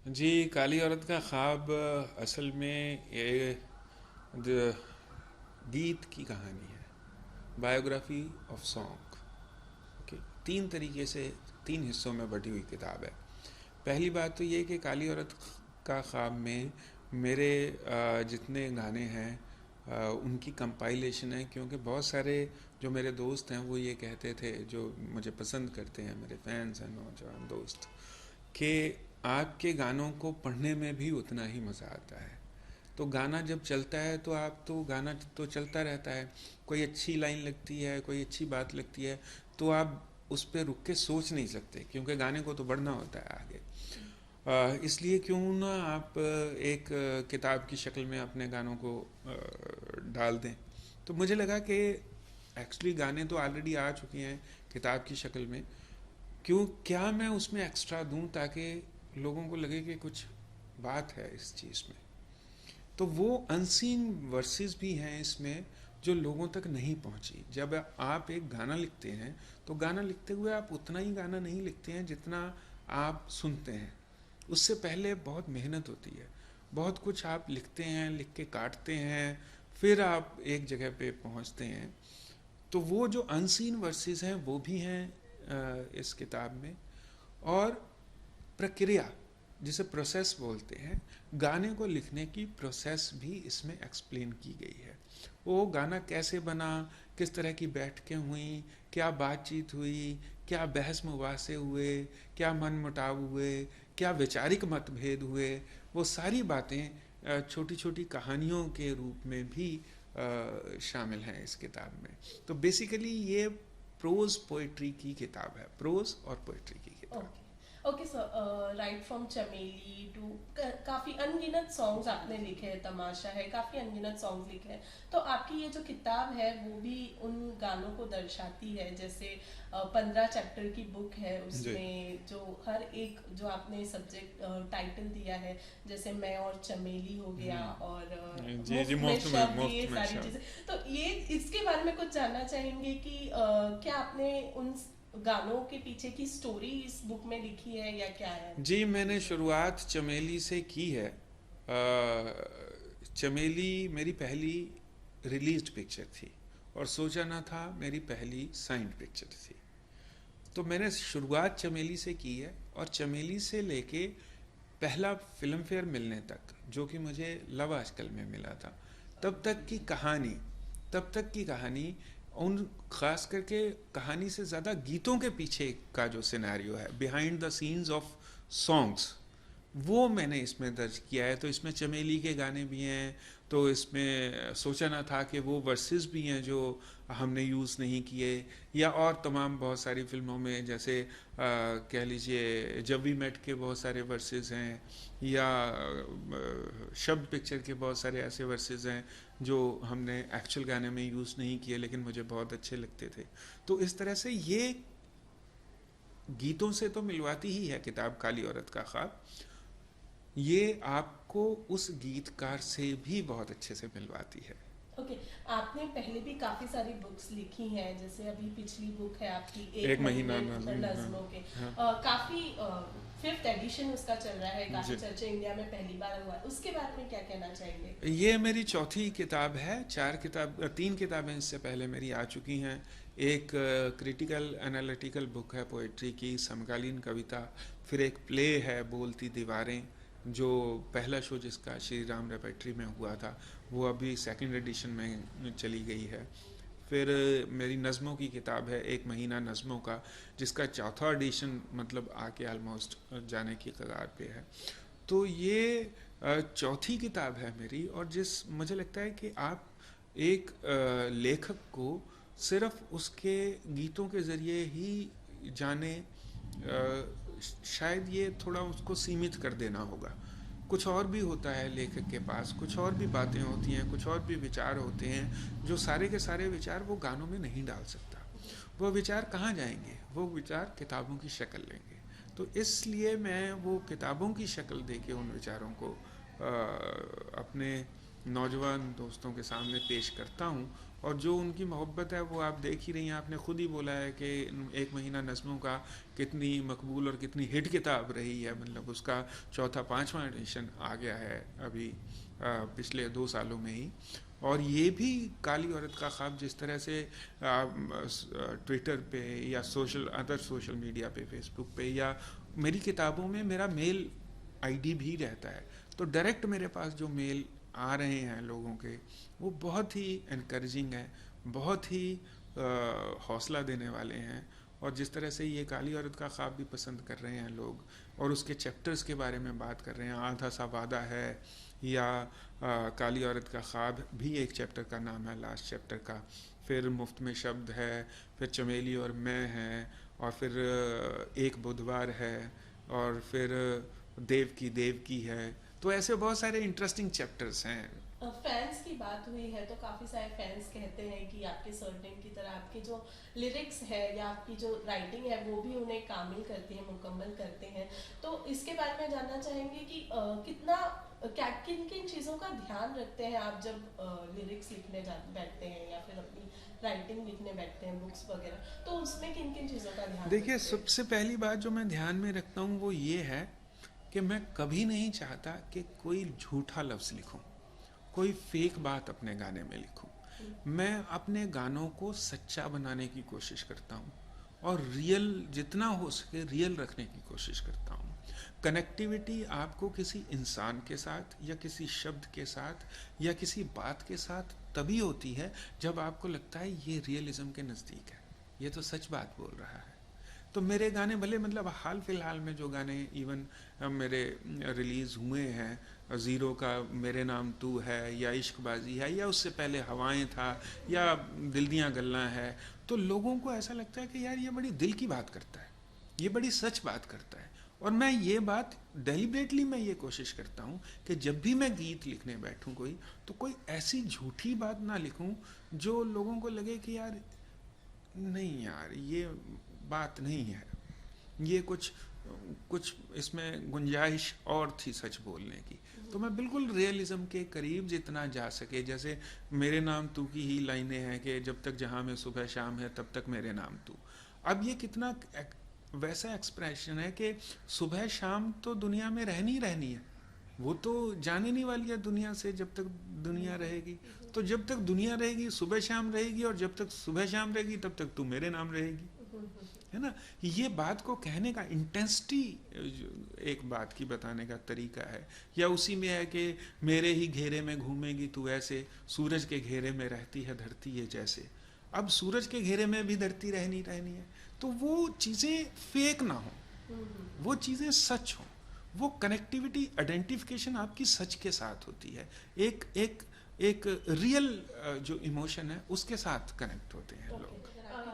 जी, काली औरत का ख्वाब असल में ये द- गीत की कहानी है। Biography of song. ओके, तीन तरीके से, तीन हिस्सों में बटी हुई किताब है। पहली बात तो ये कि काली औरत का ख्वाब में मेरे जितने गाने हैं उनकी कंपाइलेशन है, क्योंकि बहुत सारे जो मेरे दोस्त हैं वो ये कहते थे, जो मुझे पसंद करते हैं, मेरे फैंस हैं, नौजवान दोस्त, कि आपके गानों को पढ़ने में भी उतना ही मज़ा आता है। तो गाना जब चलता है तो आप तो गाना तो चलता रहता है, कोई अच्छी लाइन लगती है, कोई अच्छी बात लगती है, तो आप उस पर रुक के सोच नहीं सकते, क्योंकि गाने को तो बढ़ना होता है आगे। इसलिए क्यों ना आप एक किताब की शक्ल में अपने गानों को डाल दें। तो मुझे लगा कि एक्चुअली गाने तो ऑलरेडी आ चुके हैं किताब की शक्ल में, क्यों क्या मैं उसमें एक्स्ट्रा दूं ताकि लोगों को लगे कि कुछ बात है इस चीज़ में। तो वो अनसीन वर्सेस भी हैं इसमें जो लोगों तक नहीं पहुंची। जब आप एक गाना लिखते हैं तो गाना लिखते हुए आप उतना ही गाना नहीं लिखते हैं जितना आप सुनते हैं। उससे पहले बहुत मेहनत होती है, बहुत कुछ आप लिखते हैं, लिख के काटते हैं, फिर आप एक जगह पे पहुंचते हैं। तो वो जो अनसीन वर्सेस हैं वो भी हैं इस किताब में। और प्रक्रिया, जिसे प्रोसेस बोलते हैं, गाने को लिखने की प्रोसेस भी इसमें एक्सप्लेन की गई है। वो गाना कैसे बना, किस तरह की बैठकें हुई, क्या बातचीत हुई, क्या बहस मुबासे हुए, क्या मन मुटाव हुए, क्या वैचारिक मतभेद हुए, वो सारी बातें छोटी छोटी कहानियों के रूप में भी शामिल हैं इस किताब में। तो बेसिकली ये प्रोज पोइट्री की किताब है, प्रोज और पोइट्री की किताब। Okay. Okay sir, right from चमेली टू काफ़ी अनगिनत सॉन्ग्स आपने लिखे हैं, तमाशा है, काफ़ी अनगिनत सॉन्ग्स लिखे हैं। तो आपकी ये जो किताब है वो भी उन गानों को दर्शाती है। जैसे 15 चैप्टर की बुक है, जी उसमें जो हर एक जो आपने सब्जेक्ट टाइटल दिया है, जैसे मैं और चमेली हो गया, और जी जी, मुफ्त में मुफ्त में, शब्द, मुफ्त ये में सारी चीज़ें। शब्द। तो ये इसके बारे में कुछ जानना चाहेंगे कि क्या आपने उन गानों के पीछे की स्टोरी इस बुक में लिखी है या क्या है जी, मैंने इसमें? शुरुआत चमेली से की है। चमेली मेरी पहली रिलीज्ड पिक्चर थी, और सोचा ना था मेरी पहली साइंड पिक्चर थी। तो मैंने शुरुआत चमेली से की है, और चमेली से लेके पहला फिल्म फेयर मिलने तक, जो कि मुझे लव आजकल में मिला था, तब तक की कहानी, तब तक की कहानी, उन खास करके कहानी से ज़्यादा गीतों के पीछे का जो सिनेरियो है, behind the scenes of songs, वो मैंने इसमें दर्ज किया है। तो इसमें चमेली के गाने भी हैं, तो इसमें सोचा ना था कि वो वर्सेस भी हैं जो हमने यूज़ नहीं किए, या और तमाम बहुत सारी फिल्मों में, जैसे कह लीजिए जब वी मेट के बहुत सारे वर्सेस हैं, या शब्द पिक्चर के बहुत सारे ऐसे वर्सेस हैं जो हमने एक्चुअल गाने में यूज़ नहीं किए लेकिन मुझे बहुत अच्छे लगते थे। तो इस तरह से ये गीतों से तो मिलवाती ही है किताब काली औरत का ख्वाब, ये आपको उस गीतकार से भी बहुत अच्छे से मिलवाती है। ओके। आपने पहले भी काफ़ी सारी बुक्स लिखी हैं, जैसे अभी पिछली बुक है आपकी एक एक महीना महीने नज्म, हाँ। नज़्मों के। हाँ काफ़ी फिफ्थ एडिशन उसका चल रहा है, काफ़ी जी, चर्चा इंडिया में पहली बार हुआ है, उसके बारे में क्या कहना चाहेंगे? ये मेरी चौथी किताब है। तीन किताबें इससे पहले मेरी आ चुकी हैं। एक क्रिटिकल एनालिटिकल बुक है पोइट्री की, समकालीन कविता। फिर एक प्ले है बोलती दीवारें, जो पहला शो जिसका श्री राम रेपेट्री में हुआ था, वो अभी सेकंड एडिशन में चली गई है। फिर मेरी नज़मों की किताब है एक महीना नज़मों का, जिसका चौथा एडिशन मतलब आके ऑलमोस्ट जाने की कगार पे है। तो ये चौथी किताब है मेरी, और जिस मुझे लगता है कि आप एक लेखक को सिर्फ उसके गीतों के ज़रिए ही जाने, शायद ये थोड़ा उसको सीमित कर देना होगा। कुछ और भी होता है लेखक के पास, कुछ और भी बातें होती हैं, कुछ और भी विचार होते हैं, जो सारे के सारे विचार वो गानों में नहीं डाल सकता। वो विचार कहाँ जाएंगे, वो विचार किताबों की शक्ल लेंगे। तो इसलिए मैं वो किताबों की शक्ल दे के उन विचारों को अपने नौजवान दोस्तों के सामने पेश करता हूँ। और जो उनकी मोहब्बत है वो आप देख ही रही हैं, आपने खुद ही बोला है कि एक महीना नज़्मों का कितनी मकबूल और कितनी हिट किताब रही है। मतलब उसका चौथा पांचवा एडिशन आ गया है अभी पिछले 2 सालों में ही। और ये भी काली औरत का ख्वाब जिस तरह से ट्विटर पे या अदर सोशल मीडिया पे, फेसबुक पे, या मेरी किताबों में मेरा मेल आईडी भी रहता है, तो डायरेक्ट मेरे पास जो मेल आ रहे हैं लोगों के, वो बहुत ही इनकरेजिंग है, बहुत ही हौसला देने वाले हैं। और जिस तरह से ये काली औरत का ख्वाब भी पसंद कर रहे हैं लोग, और उसके चैप्टर्स के बारे में बात कर रहे हैं, आधा सा वादा है, या काली औरत का ख्वाब भी एक चैप्टर का नाम है, लास्ट चैप्टर का। फिर मुफ्त में शब्द है, फिर चमेली और मैं है, और फिर एक बुधवार है, और फिर देव की है। तो ऐसे बहुत सारे इंटरेस्टिंग चैप्टर्स हैं। फैंस की बात हुई है तो काफ़ी सारे फैंस कहते हैं कि आपके सरनेम की तरह आपके जो लिरिक्स है या आपकी जो राइटिंग है वो भी उन्हें कामिल करती है, मुकम्मल करते हैं। तो इसके बारे में जानना चाहेंगे कि कितना क्या किन किन चीज़ों का ध्यान रखते हैं आप जब लिरिक्स लिखने बैठते हैं या फिर अपनी राइटिंग लिखने बैठते हैं, बुक्स वगैरह, तो उसमें किन किन चीज़ों का ध्यान देखिए, रखते हैं? सबसे पहली बात जो मैं ध्यान में रखता हूँ वो ये है कि मैं कभी नहीं चाहता कि कोई झूठा लफ्ज़ लिखूं, कोई फेक बात अपने गाने में लिखूं। मैं अपने गानों को सच्चा बनाने की कोशिश करता हूँ, और रियल जितना हो सके रियल रखने की कोशिश करता हूँ। कनेक्टिविटी आपको किसी इंसान के साथ या किसी शब्द के साथ या किसी बात के साथ तभी होती है जब आपको लगता है ये रियलिज्म के नज़दीक है, ये तो सच बात बोल रहा है। तो मेरे गाने भले, मतलब हाल फिलहाल में जो गाने इवन मेरे रिलीज़ हुए हैं, ज़ीरो का मेरे नाम तू है, या इश्कबाजी है, या उससे पहले हवाएं था, या दिल दियाँ गल्लां है, तो लोगों को ऐसा लगता है कि यार ये बड़ी दिल की बात करता है, ये बड़ी सच बात करता है। और मैं ये बात डेलिब्रेटली मैं ये कोशिश करता हूँ कि जब भी मैं गीत लिखने बैठूँ कोई, तो कोई ऐसी झूठी बात ना लिखूँ जो लोगों को लगे कि यार नहीं यार ये बात नहीं है, ये कुछ कुछ इसमें गुंजाइश और थी सच बोलने की। तो मैं बिल्कुल रियलिज्म के करीब जितना जा सके, जैसे मेरे नाम तू की ही लाइनें हैं कि जब तक जहाँ में सुबह शाम है तब तक मेरे नाम तू। अब ये कितना वैसा एक्सप्रेशन है कि सुबह शाम तो दुनिया में रहनी रहनी है, वो तो जाने नहीं वाली है दुनिया से जब तक दुनिया रहेगी। तो जब तक दुनिया रहेगी सुबह शाम रहेगी, और जब तक सुबह शाम रहेगी तब तक तू मेरे नाम रहेगी, है ना। ये बात को कहने का इंटेंसिटी एक बात की बताने का तरीका है। या उसी में है कि मेरे ही घेरे में घूमेगी तू ऐसे, सूरज के घेरे में रहती है धरती ये जैसे। अब सूरज के घेरे में भी धरती रहनी रहनी है, तो वो चीज़ें फेक ना हो, वो चीज़ें सच हो, वो कनेक्टिविटी आइडेंटिफिकेशन आपकी सच के साथ होती है, एक एक एक रियल जो इमोशन है उसके साथ कनेक्ट होते हैं लोग।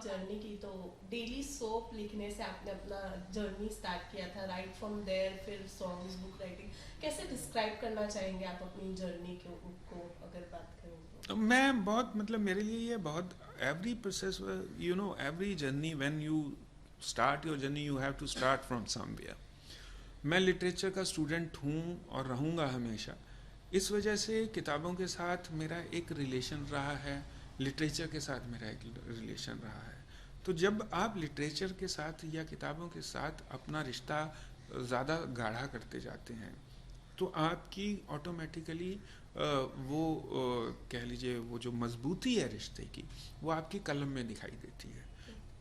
जर्नी की तो डेली सोप लिखने से आपने अपना जर्नी स्टार्ट किया था, राइट फ्रॉम देयर, फिर सॉन्ग्स, बुक राइटिंग, कैसे डिस्क्राइब करना चाहेंगे आप अपनी जर्नी को अगर बात करें तो? मैं बहुत, मतलब मेरे लिए ये बहुत every process, you know, every journey, when you start your journey you have to start from somewhere. मैं लिटरेचर का स्टूडेंट हूँ और रहूँगा हमेशा। इस वजह से किताबों के साथ मेरा एक रिलेशन रहा है, लिटरेचर के साथ मेरा एक रिलेशन रहा है। तो जब आप लिटरेचर के साथ या किताबों के साथ अपना रिश्ता ज़्यादा गाढ़ा करते जाते हैं, तो आपकी ऑटोमेटिकली वो कह लीजिए वो जो मजबूती है रिश्ते की, वो आपकी कलम में दिखाई देती है।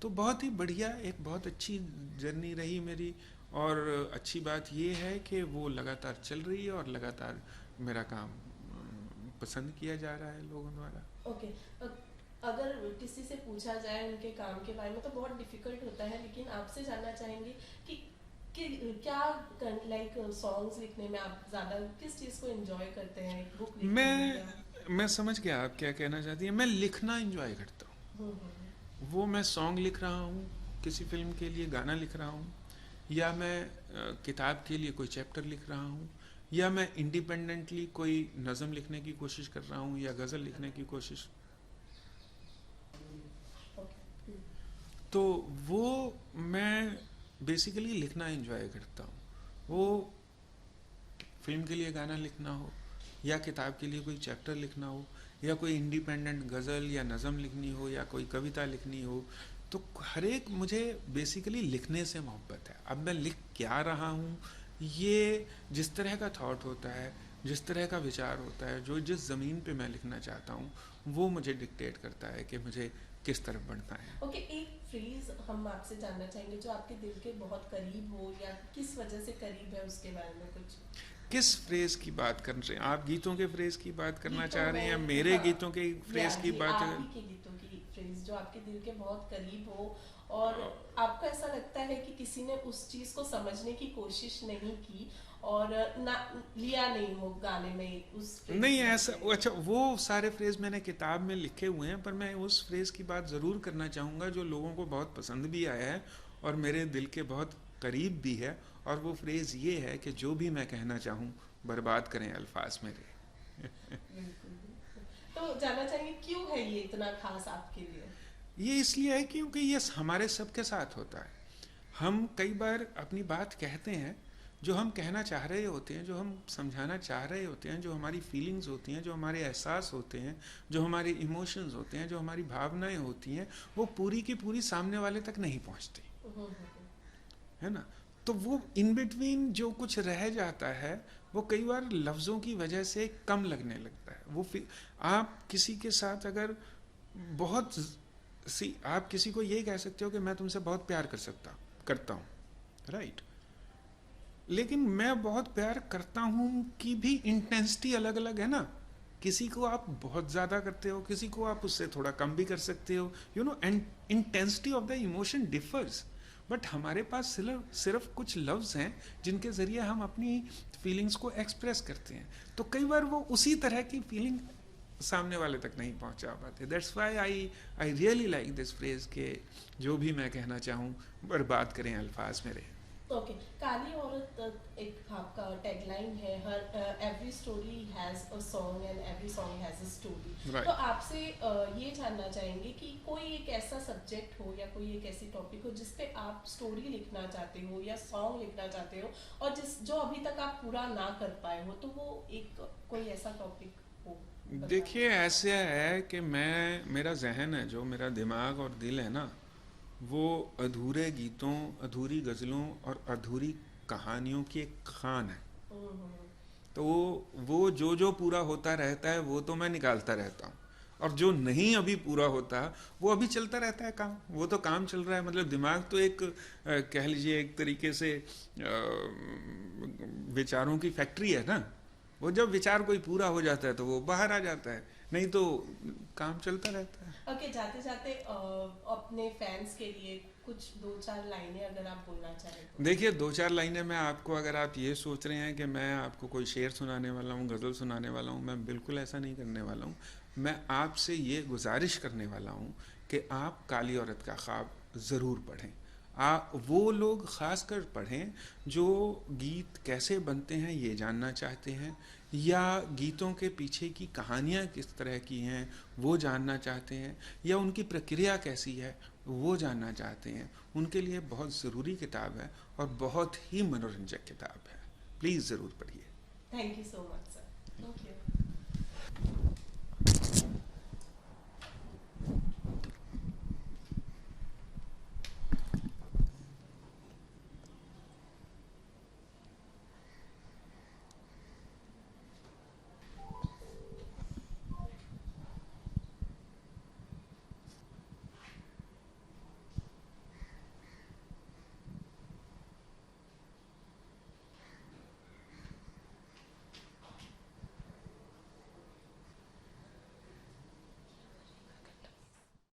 तो बहुत ही बढ़िया, एक बहुत अच्छी जर्नी रही मेरी। और अच्छी बात ये है कि वो लगातार चल रही है और लगातार मेरा काम पसंद किया जा रहा है लोगों द्वारा। ओके, अगर किसी से पूछा जाए उनके काम के बारे में तो बहुत डिफिकल्ट होता है, लेकिन आपसे जानना चाहेंगे कि क्या लाइक सॉन्ग्स लिखने में आप ज़्यादा किस चीज़ को एंजॉय करते हैं, बुक लिखने में? मैं समझ गया आप क्या कहना चाहती हैं। मैं लिखना एंजॉय करता हूँ। वो मैं सॉन्ग लिख रहा हूँ, किसी फिल्म के लिए गाना लिख रहा हूँ, या मैं किताब के लिए कोई चैप्टर लिख रहा हूँ, या मैं इंडिपेंडेंटली कोई नज़म लिखने की कोशिश कर रहा हूँ या गज़ल लिखने की कोशिश। तो वो मैं बेसिकली लिखना एंजॉय करता हूँ। वो फिल्म के लिए गाना लिखना हो, या किताब के लिए कोई चैप्टर लिखना हो, या कोई इंडिपेंडेंट गज़ल या नज़म लिखनी हो, या कोई कविता लिखनी हो, तो हर एक मुझे बेसिकली लिखने से मोहब्बत है। अब मैं लिख क्या रहा हूँ, ये जिस तरह का थॉट होता है, जिस तरह का विचार होता है, जो जिस ज़मीन पे मैं लिखना चाहता हूँ, वो मुझे डिक्टेट करता है कि मुझे किस तरफ बढ़ना है। ओके, एक फ्रेज हम आपसे जानना चाहेंगे जो आपके दिल के बहुत करीब हो, या किस वजह से करीब है, उसके बारे में कुछ। किस फ्रेज की बात कर रहे हैं आप? गीतों के फ्रेज की बात करना गीतों चाह रहे हैं या में, मेरे हाँ, गीतों के फ्रेज की बात? आप ही के गीतों की फ्रेज जो आपके दिल के बहुत करीब हो, और आपको ऐसा लगता है कि किसी ने उस चीज को समझने की कोशिश नहीं की और ना लिया नहीं हो गाने में उस फ्रेज नहीं को। ऐसा, अच्छा वो सारे फ्रेज मैंने किताब में लिखे हुए हैं, पर मैं उस फ्रेज की बात ज़रूर करना चाहूँगा जो लोगों को बहुत पसंद भी आया है और मेरे दिल के बहुत करीब भी है। और वो फ्रेज ये है कि जो भी मैं कहना चाहूँ बर्बाद करें अल्फाज मेरे। बिल्कुल, बिल्कुल। तो जानना चाहेंगे क्यों है ये इतना खास आपके लिए। ये इसलिए है क्योंकि ये हमारे सबके साथ होता है। हम कई बार अपनी बात कहते हैं, जो हम कहना चाह रहे होते हैं, जो हम समझाना चाह रहे होते हैं, जो हमारी फीलिंग्स होती हैं, जो हमारे एहसास होते हैं, जो हमारे इमोशंस होते हैं, जो हमारी भावनाएं होती हैं, वो पूरी की पूरी सामने वाले तक नहीं पहुंचती, है ना। तो वो इन बिटवीन जो कुछ रह जाता है, वो कई बार लफ्ज़ों की वजह से कम लगने लगता है। वो आप किसी के साथ अगर बहुत आप किसी को ये कह सकते हो कि मैं तुमसे बहुत प्यार करता हूँ, राइट, लेकिन मैं बहुत प्यार करता हूँ की भी इंटेंसिटी अलग अलग है ना। किसी को आप बहुत ज़्यादा करते हो, किसी को आप उससे थोड़ा कम भी कर सकते हो, you know, and intensity of the emotion differs. But हमारे पास सिर्फ कुछ लफ्ज़ हैं जिनके ज़रिए हम अपनी फीलिंग्स को एक्सप्रेस करते हैं, तो कई बार वो उसी तरह की फीलिंग सामने वाले तक नहीं पहुंचा पाते। That's why I really like this phrase के जो भी मैं कहना चाहूँ बर्बाद करें अल्फाज मेरे। ओके, काली औरत एक आपका टैगलाइन है, हर every story has a song and every song has a story. Right. तो आपसे ये जानना चाहेंगे कि कोई एक ऐसा सब्जेक्ट हो या कोई एक ऐसी टॉपिक हो जिस पे आप स्टोरी लिखना चाहते हो या सॉन्ग लिखना चाहते हो, और जो अभी तक आप पूरा ना कर पाए हो, तो वो एक कोई ऐसा टॉपिक हो। देखिए ऐसे है कि मेरा जहन है, जो मेरा दिमाग और दिल है ना, वो अधूरे गीतों, अधूरी गज़लों और अधूरी कहानियों की एक खान है। तो वो जो पूरा होता रहता है वो तो मैं निकालता रहता हूँ, और जो नहीं अभी पूरा होता वो अभी चलता रहता है काम। वो तो काम चल रहा है, मतलब दिमाग तो एक कह लीजिए एक तरीके से विचारों की फैक्ट्री है ना। वो जब विचार कोई पूरा हो जाता है तो वो बाहर आ जाता है, नहीं तो काम चलता रहता है। ओके, जाते जाते अपने फैंस के लिए कुछ 2-4 लाइनें अगर आप बोलना चाहें तो। देखिए 2-4 लाइनें मैं आपको, अगर आप ये सोच रहे हैं कि मैं आपको कोई शेर सुनाने वाला हूँ, गज़ल सुनाने वाला हूँ, मैं बिल्कुल ऐसा नहीं करने वाला हूँ। मैं आपसे ये गुजारिश करने वाला हूँ कि आप काली औरत का ख्वाब ज़रूर पढ़ें। वो लोग ख़ास कर पढ़ें जो गीत कैसे बनते हैं ये जानना चाहते हैं, या गीतों के पीछे की कहानियाँ किस तरह की हैं वो जानना चाहते हैं, या उनकी प्रक्रिया कैसी है वो जानना चाहते हैं। उनके लिए बहुत ज़रूरी किताब है और बहुत ही मनोरंजक किताब है। प्लीज़ ज़रूर पढ़िए। Thank you so much sir. Thank you.